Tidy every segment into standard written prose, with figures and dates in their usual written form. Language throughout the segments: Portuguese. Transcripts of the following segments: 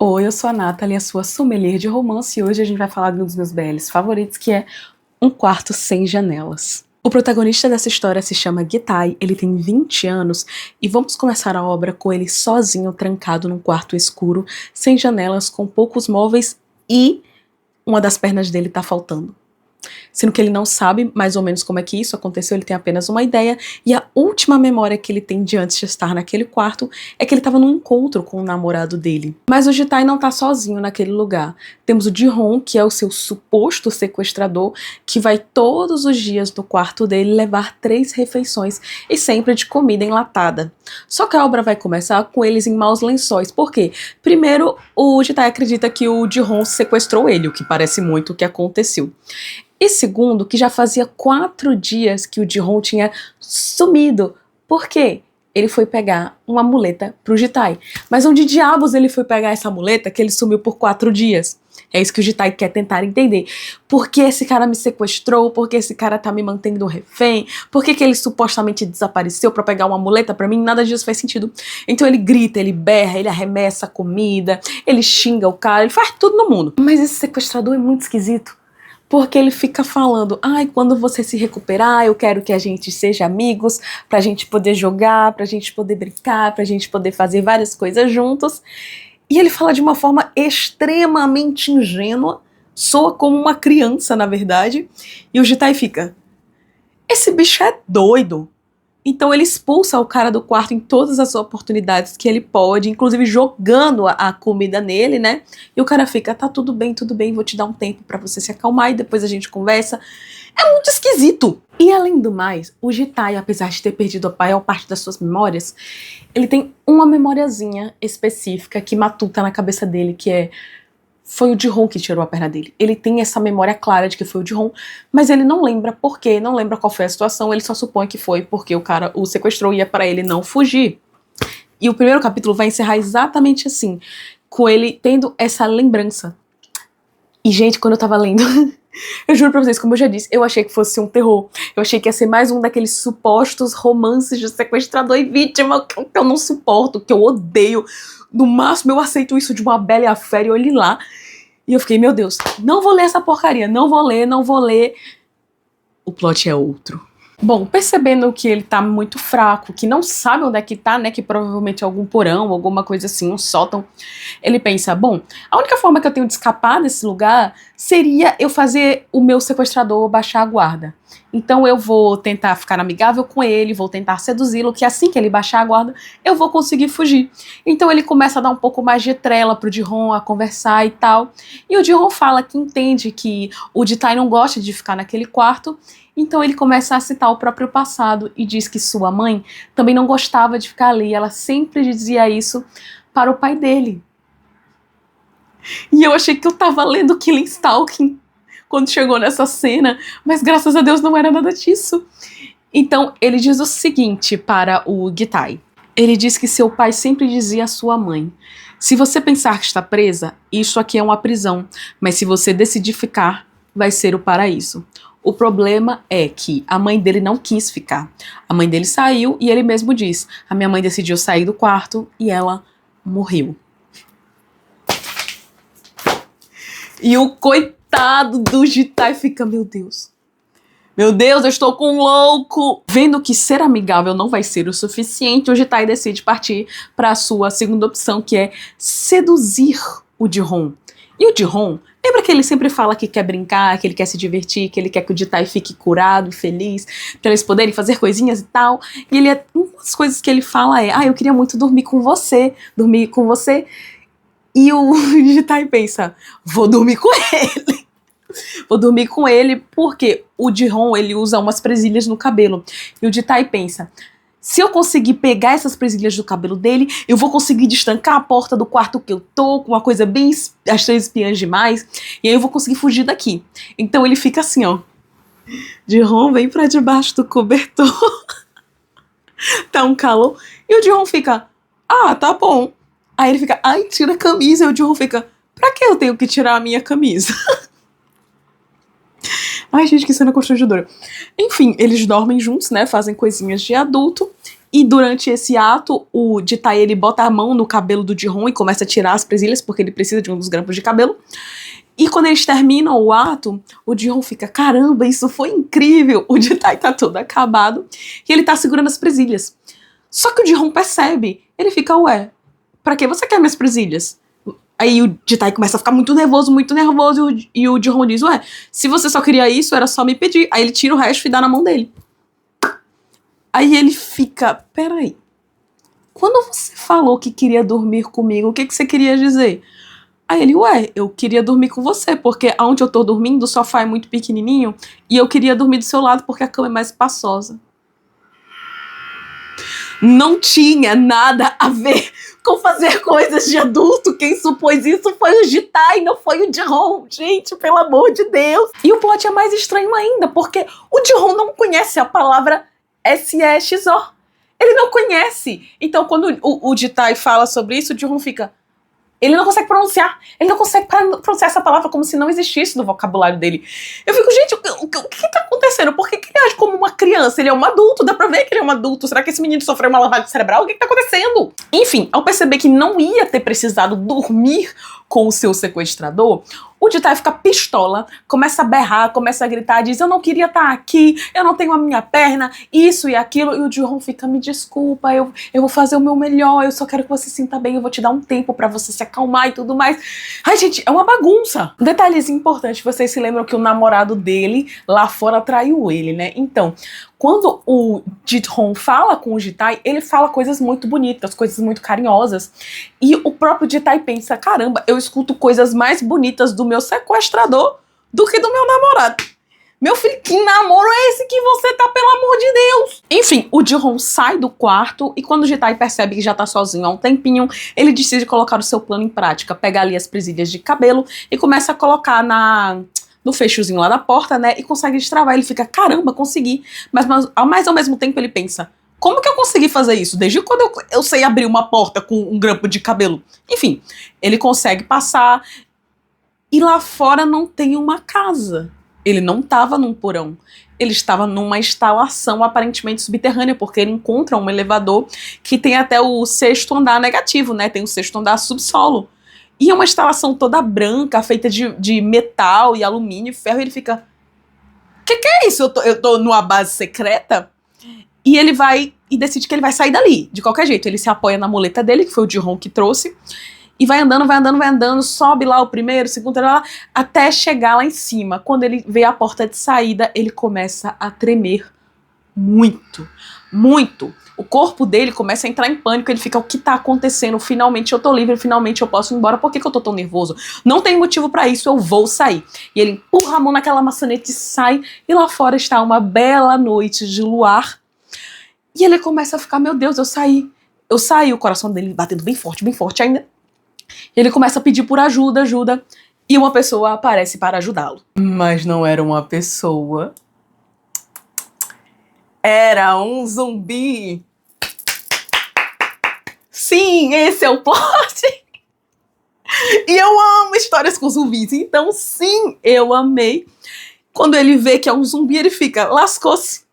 Oi, eu sou a Nathalie, a sua sommelier de romance, e hoje a gente vai falar de um dos meus BLs favoritos, que é Um Quarto Sem Janelas. O protagonista dessa história se chama Gitai, ele tem 20 anos, e vamos começar a obra com ele sozinho, trancado num quarto escuro, sem janelas, com poucos móveis e uma das pernas dele tá faltando. Sendo que ele não sabe mais ou menos como é que isso aconteceu, ele tem apenas uma ideia, e a última memória que ele tem de antes de estar naquele quarto é que ele estava num encontro com o namorado dele. Mas o Gitai não tá sozinho naquele lugar. Temos o Ji-Hong, que é o seu suposto sequestrador, que vai todos os dias no quarto dele levar 3 refeições, e sempre de comida enlatada. Só que a obra vai começar com eles em maus lençóis. Por quê? Primeiro, o Gitai acredita que o Ji-Hong sequestrou ele, o que parece muito o que aconteceu. E segundo, que já fazia 4 dias que o Ji-Hong tinha sumido. Por quê? Ele foi pegar uma muleta pro Gitai. Mas onde diabos ele foi pegar essa muleta que ele sumiu por 4 dias? É isso que o Gitai quer tentar entender. Por que esse cara me sequestrou? Por que esse cara tá me mantendo refém? Por que ele supostamente desapareceu pra pegar uma muleta pra mim? Nada disso faz sentido. Então ele grita, ele berra, ele arremessa a comida, ele xinga o cara, ele faz tudo no mundo. Mas esse sequestrador é muito esquisito. Porque ele fica falando, ai, quando você se recuperar, eu quero que a gente seja amigos, pra gente poder jogar, pra gente poder brincar, pra gente poder fazer várias coisas juntos. E ele fala de uma forma extremamente ingênua, soa como uma criança, na verdade. E o Gitai fica, esse bicho é doido. Então ele expulsa o cara do quarto em todas as oportunidades que ele pode, inclusive jogando a comida nele, né? E o cara fica, tá tudo bem, vou te dar um tempo pra você se acalmar e depois a gente conversa. É muito esquisito. E além do mais, o Gitai, apesar de ter perdido a maior parte das suas memórias, ele tem uma memoriazinha específica que matuta na cabeça dele, que é... Foi o Ji-Hong que tirou a perna dele. Ele tem essa memória clara de que foi o Ji-Hong, mas ele não lembra por quê, não lembra qual foi a situação, ele só supõe que foi porque o cara o sequestrou e é pra ele não fugir. E o primeiro capítulo vai encerrar exatamente assim, com ele tendo essa lembrança. E, gente, quando eu tava lendo, eu juro pra vocês, como eu já disse, eu achei que fosse um terror. Eu achei que ia ser mais um daqueles supostos romances de sequestrador e vítima que eu não suporto, que eu odeio. No máximo eu aceito isso de Uma Bela e a Fera e olhe lá. E eu fiquei, meu Deus, não vou ler essa porcaria, não vou ler. O plot é outro. Bom, percebendo que ele tá muito fraco, que não sabe onde é que tá, né, que provavelmente é algum porão, alguma coisa assim, um sótão, ele pensa, bom, a única forma que eu tenho de escapar desse lugar seria eu fazer o meu sequestrador baixar a guarda. Então eu vou tentar ficar amigável com ele, vou tentar seduzi-lo, que assim que ele baixar a guarda, eu vou conseguir fugir. Então ele começa a dar um pouco mais de trela pro Ji-Hong, a conversar e tal, e o Ji-Hong fala que entende que o Gitai não gosta de ficar naquele quarto. Então ele começa a citar o próprio passado e diz que sua mãe também não gostava de ficar ali, ela sempre dizia isso para o pai dele. E eu achei que eu tava lendo Killing Stalking quando chegou nessa cena, mas graças a Deus não era nada disso. Então ele diz o seguinte para o Gitai. Ele diz que seu pai sempre dizia à sua mãe, se você pensar que está presa, isso aqui é uma prisão, mas se você decidir ficar, vai ser o paraíso. O problema é que a mãe dele não quis ficar. A mãe dele saiu e ele mesmo diz, a minha mãe decidiu sair do quarto e ela morreu. E o coitado do Gitai fica, meu Deus, eu estou com um louco. Vendo que ser amigável não vai ser o suficiente, o Gitai decide partir para a sua segunda opção, que é seduzir o Ji-Hong. E o Ji-Hong, lembra que ele sempre fala que quer brincar, que ele quer se divertir, que ele quer que o Gitai fique curado, feliz, para eles poderem fazer coisinhas e tal. E uma das coisas que ele fala é, eu queria muito dormir com você. E o Gitai pensa, vou dormir com ele. Vou dormir com ele porque o Ji-Hong, ele usa umas presilhas no cabelo. E o Gitai pensa, se eu conseguir pegar essas presilhas do cabelo dele, eu vou conseguir destancar a porta do quarto que eu tô, com uma coisa bem as 3 espiãs demais, e aí eu vou conseguir fugir daqui. Então ele fica assim, ó. Ji-Hong, vem pra debaixo do cobertor. Tá um calor. E o Ji-Hong fica, tá bom. Aí ele fica, tira a camisa. E o Ji-Hong fica, pra que eu tenho que tirar a minha camisa? Ai, gente, que cena constrangedora. Enfim, eles dormem juntos, né? Fazem coisinhas de adulto. E durante esse ato, o Jitai, ele bota a mão no cabelo do Ji-hoon e começa a tirar as presilhas, porque ele precisa de um dos grampos de cabelo. E quando eles terminam o ato, o Ji-hoon fica, caramba, isso foi incrível. O Jitai tá todo acabado e ele tá segurando as presilhas. Só que o Ji-hoon percebe, ele fica, ué, pra que você quer minhas presilhas? Aí o Jitai começa a ficar muito nervoso, e o Ji-hoon diz, ué, se você só queria isso, era só me pedir. Aí ele tira o resto e dá na mão dele. Aí ele fica, peraí, quando você falou que queria dormir comigo, o que você queria dizer? Aí ele, ué, eu queria dormir com você, porque onde eu tô dormindo, o sofá é muito pequenininho, e eu queria dormir do seu lado porque a cama é mais espaçosa. Não tinha nada a ver com fazer coisas de adulto. Quem supôs isso foi o Jitai, não foi o Ji-hoon. Gente, pelo amor de Deus. E o plot é mais estranho ainda, porque o Ji-hoon não conhece a palavra SEXO. Ele não conhece. Então, quando o Jitai fala sobre isso, o Ji-hoon fica... Ele não consegue pronunciar. Ele não consegue pronunciar essa palavra como se não existisse no vocabulário dele. Eu fico, gente, o que tá acontecendo? Por que ele age como uma criança? Ele é um adulto, dá pra ver que ele é um adulto. Será que esse menino sofreu uma lavagem cerebral? O que tá acontecendo? Enfim, ao perceber que não ia ter precisado dormir com o seu sequestrador, o Jitai fica pistola, começa a berrar, começa a gritar, diz, eu não queria estar aqui, eu não tenho a minha perna, isso e aquilo, e o Ji-hoon fica, me desculpa, eu vou fazer o meu melhor, eu só quero que você se sinta bem, eu vou te dar um tempo pra você se acalmar e tudo mais. Ai, gente, é uma bagunça. Um detalhezinho importante, vocês se lembram que o namorado dele lá fora traiu ele, né? Então, quando o Ji-hoon fala com o Jitai, ele fala coisas muito bonitas, coisas muito carinhosas. E o próprio Jitai pensa, caramba, eu escuto coisas mais bonitas do meu sequestrador do que do meu namorado. Meu filho, que namoro é esse que você tá, pelo amor de Deus? Enfim, o Ji-hoon sai do quarto e quando o Jitai percebe que já tá sozinho há um tempinho, ele decide colocar o seu plano em prática, pegar ali as presilhas de cabelo e começa a colocar no fechozinho lá da porta, né, e consegue destravar. Ele fica, caramba, consegui. Mas ao mesmo tempo ele pensa, como que eu consegui fazer isso? Desde quando eu sei abrir uma porta com um grampo de cabelo? Enfim, ele consegue passar e lá fora não tem uma casa. Ele não estava num porão. Ele estava numa instalação aparentemente subterrânea, porque ele encontra um elevador que tem até o 6º andar negativo, né? Tem o 6º andar subsolo. E é uma instalação toda branca, feita de metal e alumínio e ferro, e ele fica... Que é isso? Eu tô numa base secreta? E ele vai e decide que ele vai sair dali, de qualquer jeito. Ele se apoia na muleta dele, que foi o Ji-hoon que trouxe, e vai andando, sobe lá o primeiro, o segundo, até chegar lá em cima. Quando ele vê a porta de saída, ele começa a tremer muito, muito. O corpo dele começa a entrar em pânico, ele fica, o que tá acontecendo? Finalmente eu tô livre, finalmente eu posso ir embora, por que eu tô tão nervoso? Não tem motivo pra isso, eu vou sair. E ele empurra a mão naquela maçaneta e sai, e lá fora está uma bela noite de luar. E ele começa a ficar, meu Deus, eu saí, o coração dele batendo bem forte ainda. E ele começa a pedir por ajuda, e uma pessoa aparece para ajudá-lo. Mas não era uma pessoa, era um zumbi. Sim, esse é o plot. E eu amo histórias com zumbis, então sim, eu amei. Quando ele vê que é um zumbi, ele fica, lascou-se,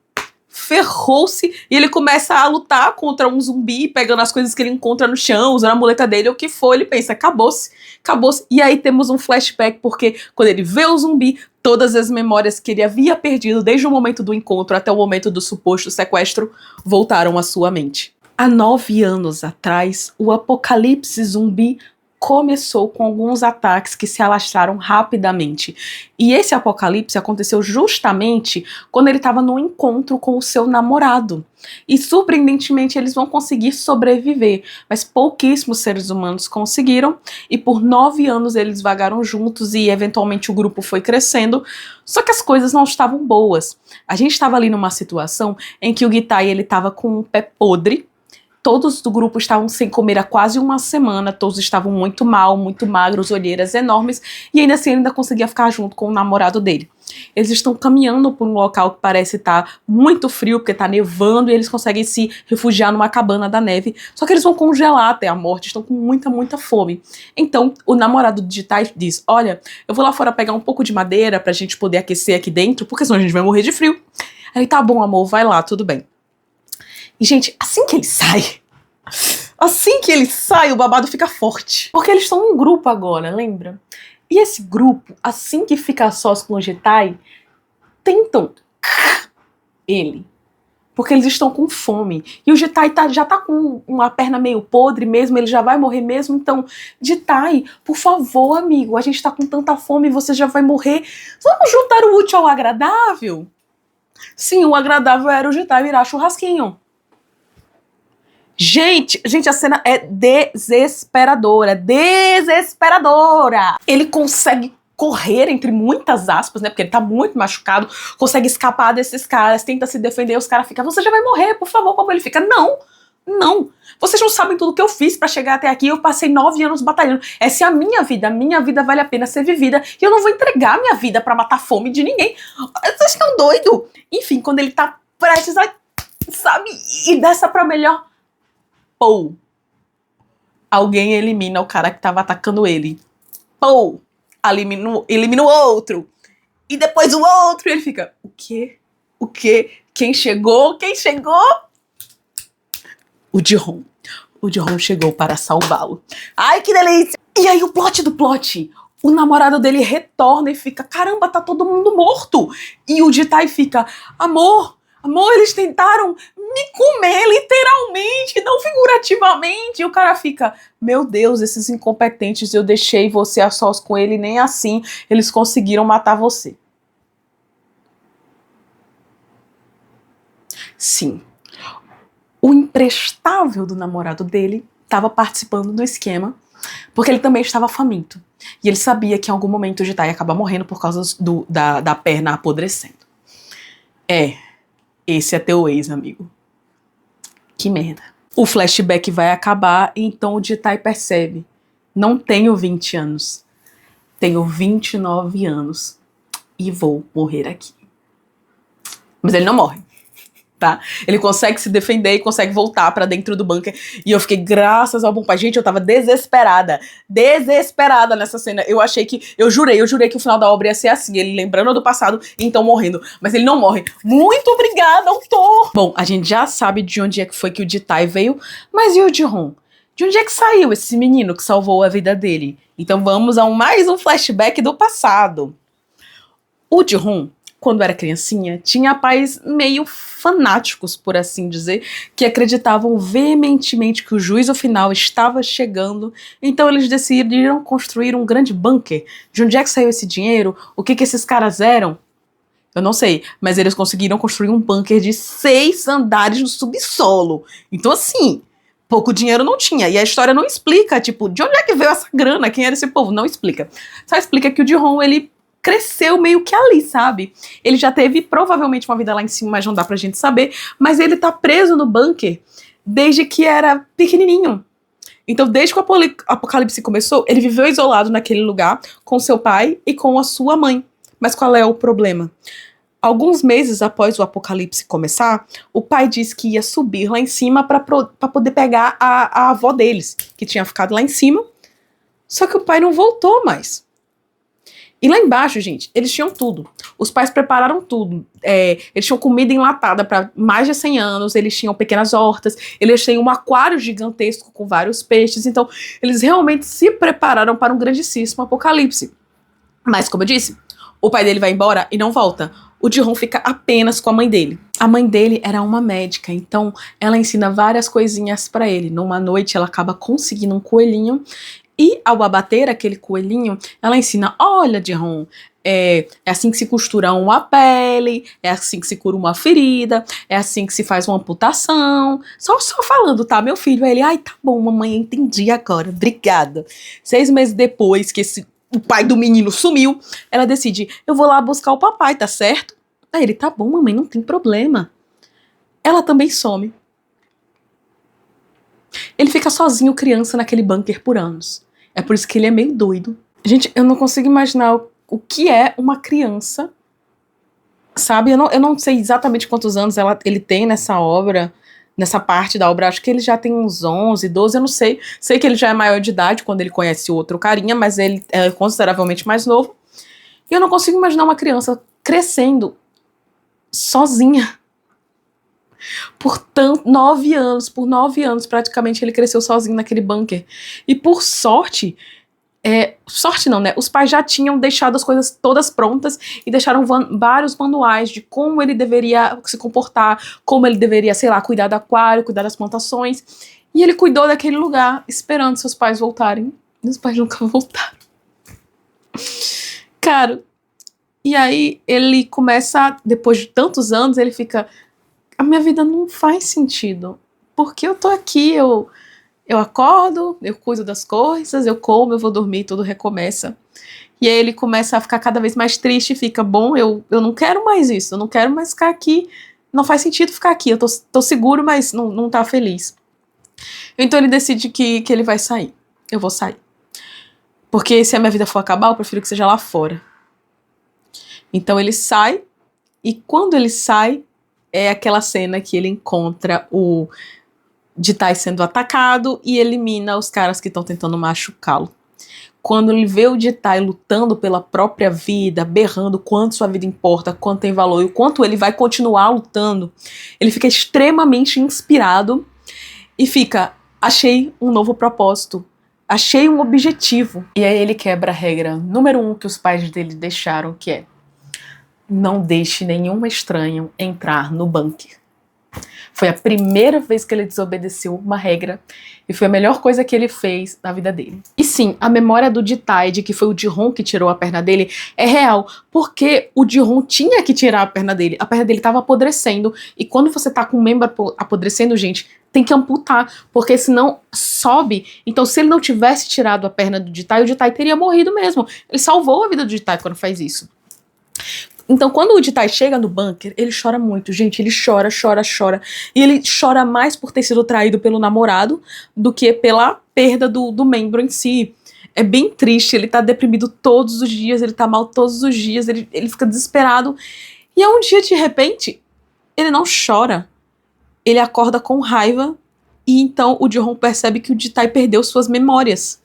ferrou-se, e ele começa a lutar contra um zumbi, pegando as coisas que ele encontra no chão, usando a muleta dele, o que for, ele pensa, acabou-se. E aí temos um flashback, porque quando ele vê o zumbi, todas as memórias que ele havia perdido, desde o momento do encontro até o momento do suposto sequestro, voltaram à sua mente. Há 9 anos atrás, o apocalipse zumbi começou com alguns ataques que se alastraram rapidamente. E esse apocalipse aconteceu justamente quando ele estava no encontro com o seu namorado. E surpreendentemente eles vão conseguir sobreviver, mas pouquíssimos seres humanos conseguiram, e por 9 anos eles vagaram juntos e eventualmente o grupo foi crescendo, só que as coisas não estavam boas. A gente estava ali numa situação em que o Jitai, ele estava com um pé podre. Todos do grupo estavam sem comer há quase uma semana, todos estavam muito mal, muito magros, olheiras enormes, e ainda assim ele ainda conseguia ficar junto com o namorado dele. Eles estão caminhando por um local que parece estar muito frio, porque está nevando, e eles conseguem se refugiar numa cabana da neve, só que eles vão congelar até a morte, estão com muita fome. Então, o namorado de Jitai diz, olha, eu vou lá fora pegar um pouco de madeira pra gente poder aquecer aqui dentro, porque senão a gente vai morrer de frio. Aí, tá bom, amor, vai lá, tudo bem. E, gente, assim que ele sai, o babado fica forte. Porque eles estão num grupo agora, lembra? E esse grupo, assim que fica a sós com o Jitai, tentam ele. Porque eles estão com fome. E o Jitai já tá com uma perna meio podre mesmo, ele já vai morrer mesmo. Então, Jitai, por favor, amigo, a gente tá com tanta fome e você já vai morrer. Vamos juntar o útil ao agradável? Sim, o agradável era o Jitai virar churrasquinho. Gente, a cena é desesperadora. Ele consegue correr, entre muitas aspas, né, porque ele tá muito machucado, consegue escapar desses caras, tenta se defender, os caras ficam, você já vai morrer, por favor, como ele fica, não, vocês não sabem tudo que eu fiz pra chegar até aqui, eu passei 9 anos batalhando, essa é a minha vida vale a pena ser vivida, e eu não vou entregar minha vida pra matar fome de ninguém, vocês estão doidos? Enfim, quando ele tá prestes a, sabe, e dessa pra melhor, alguém elimina o cara que tava atacando ele, elimina o outro. E depois o outro. E ele fica, o quê? Quem chegou? O Ji-hoon. O Ji-hoon chegou para salvá-lo. Ai, que delícia! E aí o plot do plot. O namorado dele retorna e fica, caramba, tá todo mundo morto. E o Jitai fica, amor, eles tentaram me comer, literalmente, não figurativamente. E o cara fica, meu Deus, esses incompetentes, eu deixei você a sós com ele, nem assim eles conseguiram matar você. Sim, o imprestável do namorado dele estava participando do esquema, porque ele também estava faminto. E ele sabia que em algum momento o Jitai ia acabar morrendo por causa da perna apodrecendo. Esse é teu ex, amigo. Que merda. O flashback vai acabar, e então o Jitai percebe. Não tenho 20 anos. Tenho 29 anos. E vou morrer aqui. Mas ele não morre, tá? Ele consegue se defender e consegue voltar pra dentro do bunker. E eu fiquei, graças ao bom pai. Gente, eu tava desesperada nessa cena. Eu jurei que o final da obra ia ser assim. Ele lembrando do passado e então morrendo. Mas ele não morre. Muito obrigada, autor! Bom, a gente já sabe de onde é que foi que o Jitai veio. Mas e o Ji-hoon? De onde é que saiu esse menino que salvou a vida dele? Então vamos a mais um flashback do passado. O Ji-hoon, quando era criancinha, tinha pais meio fanáticos, por assim dizer, que acreditavam veementemente que o juízo final estava chegando, então eles decidiram construir um grande bunker. De onde é que saiu esse dinheiro? O que esses caras eram? Eu não sei, mas eles conseguiram construir um bunker de 6 andares no subsolo. Então assim, pouco dinheiro não tinha, e a história não explica, tipo, de onde é que veio essa grana, quem era esse povo, não explica. Só explica que o Ji-hoon, ele cresceu meio que ali, sabe? Ele já teve provavelmente uma vida lá em cima, mas não dá pra gente saber. Mas ele tá preso no bunker desde que era pequenininho. Então, desde que o apocalipse começou, ele viveu isolado naquele lugar com seu pai e com a sua mãe. Mas qual é o problema? Alguns meses após o apocalipse começar, o pai disse que ia subir lá em cima pra poder pegar a avó deles, que tinha ficado lá em cima. Só que o pai não voltou mais. E lá embaixo, gente, eles tinham tudo. Os pais prepararam tudo. Eles tinham comida enlatada para mais de 100 anos, eles tinham pequenas hortas, eles têm um aquário gigantesco com vários peixes. Então, eles realmente se prepararam para um grandíssimo apocalipse. Mas, como eu disse, o pai dele vai embora e não volta. O Ji-hoon fica apenas com a mãe dele. A mãe dele era uma médica, então ela ensina várias coisinhas para ele. Numa noite, ela acaba conseguindo um coelhinho. E ao abater aquele coelhinho, ela ensina, olha, Ji-hoon, é assim que se costura uma pele, é assim que se cura uma ferida, é assim que se faz uma amputação. Só falando, tá, meu filho? Aí ele, ai, tá bom, mamãe, entendi agora, obrigada. 6 meses depois que o pai do menino sumiu, ela decide, eu vou lá buscar o papai, tá certo? Aí ele, tá bom, mamãe, não tem problema. Ela também some. Ele fica sozinho, criança, naquele bunker por anos. É por isso que ele é meio doido. Gente, eu não consigo imaginar o que é uma criança, sabe? Eu não sei exatamente quantos anos ele tem nessa obra, nessa parte da obra. Acho que ele já tem uns 11, 12, eu não sei. Sei que ele já é maior de idade quando ele conhece o outro carinha, mas ele é consideravelmente mais novo. E eu não consigo imaginar uma criança crescendo sozinha. Por 9 anos praticamente ele cresceu sozinho naquele bunker. E por sorte, sorte não, né? Os pais já tinham deixado as coisas todas prontas e deixaram vários manuais de como ele deveria se comportar, como ele deveria, sei lá, cuidar do aquário, cuidar das plantações. E ele cuidou daquele lugar, esperando seus pais voltarem. E os pais nunca voltaram. Cara, e aí ele começa, depois de tantos anos, ele fica... A minha vida não faz sentido. Porque eu tô aqui, eu acordo, eu cuido das coisas, eu como, eu vou dormir, tudo recomeça. E aí ele começa a ficar cada vez mais triste e fica, bom, eu não quero mais isso, eu não quero mais ficar aqui, não faz sentido ficar aqui, eu tô seguro, mas não tá feliz. Então ele decide que ele vai sair. Eu vou sair. Porque se a minha vida for acabar, eu prefiro que seja lá fora. Então ele sai, e quando ele sai, é aquela cena que ele encontra o Jitai sendo atacado e elimina os caras que estão tentando machucá-lo. Quando ele vê o Jitai lutando pela própria vida, berrando quanto sua vida importa, quanto tem valor e o quanto ele vai continuar lutando, ele fica extremamente inspirado e fica, achei um novo propósito, achei um objetivo. E aí ele quebra a regra número 1 que os pais dele deixaram, que é: não deixe nenhum estranho entrar no bunker. Foi a primeira vez que ele desobedeceu uma regra e foi a melhor coisa que ele fez na vida dele. E sim, a memória do Jitai de que foi o Jihon que tirou a perna dele é real, porque o Jihon tinha que tirar a perna dele estava apodrecendo, e quando você tá com um membro apodrecendo, gente, tem que amputar, porque senão sobe. Então se ele não tivesse tirado a perna do Jitai, o Jitai teria morrido mesmo. Ele salvou a vida do Jitai quando faz isso. Então, quando o Jitai chega no bunker, ele chora muito, gente, ele chora. E ele chora mais por ter sido traído pelo namorado do que pela perda do membro em si. É bem triste, ele tá deprimido todos os dias, ele tá mal todos os dias, ele fica desesperado. E é um dia, de repente, ele não chora. Ele acorda com raiva e então o Jihon percebe que o Jitai perdeu suas memórias.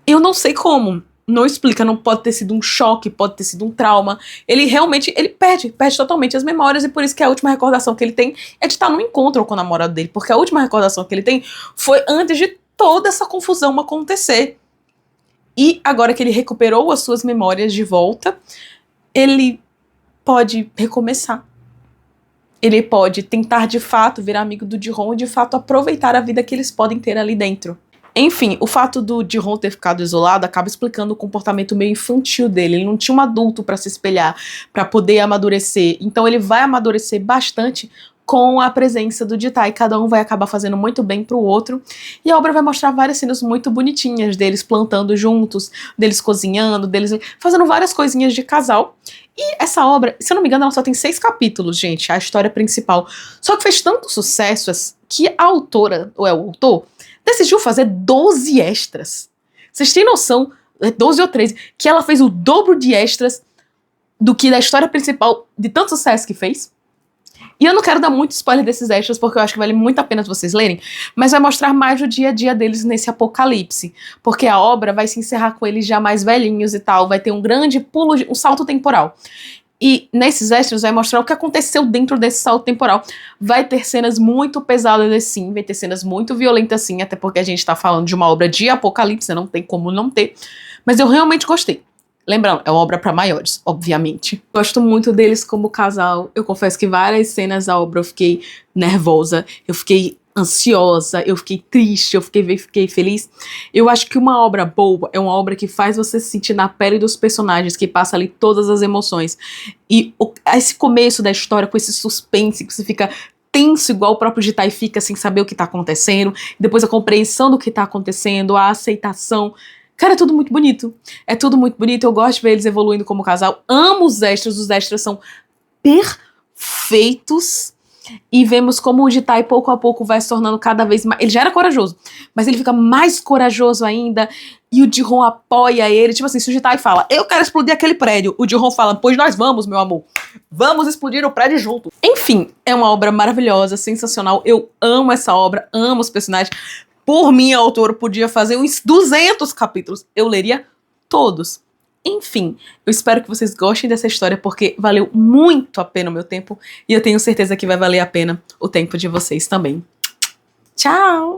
Eu não sei como. Não explica, não pode ter sido um choque, pode ter sido um trauma. Ele realmente, perde totalmente as memórias, e por isso que a última recordação que ele tem é de estar num encontro com o namorado dele, porque a última recordação que ele tem foi antes de toda essa confusão acontecer. E agora que ele recuperou as suas memórias de volta, ele pode recomeçar. Ele pode tentar de fato virar amigo do Jihon e de fato aproveitar a vida que eles podem ter ali dentro. Enfim, o fato do Jihon ter ficado isolado acaba explicando o comportamento meio infantil dele. Ele não tinha um adulto para se espelhar, para poder amadurecer. Então ele vai amadurecer bastante com a presença do Jitai. Cada um vai acabar fazendo muito bem pro outro. E a obra vai mostrar várias cenas muito bonitinhas deles plantando juntos, deles cozinhando, deles fazendo várias coisinhas de casal. E essa obra, se eu não me engano, ela só tem 6 capítulos, gente, a história principal. Só que fez tanto sucesso que a autora, ou é o autor, decidiu fazer 12 extras. Vocês têm noção, 12 ou 13, que ela fez o dobro de extras do que da história principal, de tanto sucesso que fez? E eu não quero dar muito spoiler desses extras, porque eu acho que vale muito a pena vocês lerem, mas vai mostrar mais o dia a dia deles nesse apocalipse, porque a obra vai se encerrar com eles já mais velhinhos e tal, vai ter um grande pulo, um salto temporal. E nesses extras vai mostrar o que aconteceu dentro desse salto temporal. Vai ter cenas muito pesadas assim, vai ter cenas muito violentas assim, até porque a gente tá falando de uma obra de apocalipse, não tem como não ter. Mas eu realmente gostei. Lembrando, é uma obra pra maiores, obviamente. Gosto muito deles como casal. Eu confesso que várias cenas da obra eu fiquei nervosa, eu fiquei ansiosa, eu fiquei triste, eu fiquei feliz. Eu acho que uma obra boa é uma obra que faz você se sentir na pele dos personagens, que passa ali todas as emoções. E esse começo da história com esse suspense, que você fica tenso igual o próprio Jitai fica sem saber o que tá acontecendo, depois a compreensão do que tá acontecendo, a aceitação. Cara, é tudo muito bonito. É tudo muito bonito, eu gosto de ver eles evoluindo como casal. Amo os extras são perfeitos. E vemos como o Jitai pouco a pouco vai se tornando cada vez mais... Ele já era corajoso, mas ele fica mais corajoso ainda. E o Jihon apoia ele. Tipo assim, se o Jitai fala, eu quero explodir aquele prédio, o Jihon fala, pois nós vamos, meu amor. Vamos explodir o prédio junto. Enfim, é uma obra maravilhosa, sensacional. Eu amo essa obra, amo os personagens. Por mim, a autora podia fazer uns 200 capítulos. Eu leria todos. Enfim, eu espero que vocês gostem dessa história porque valeu muito a pena o meu tempo e eu tenho certeza que vai valer a pena o tempo de vocês também. Tchau!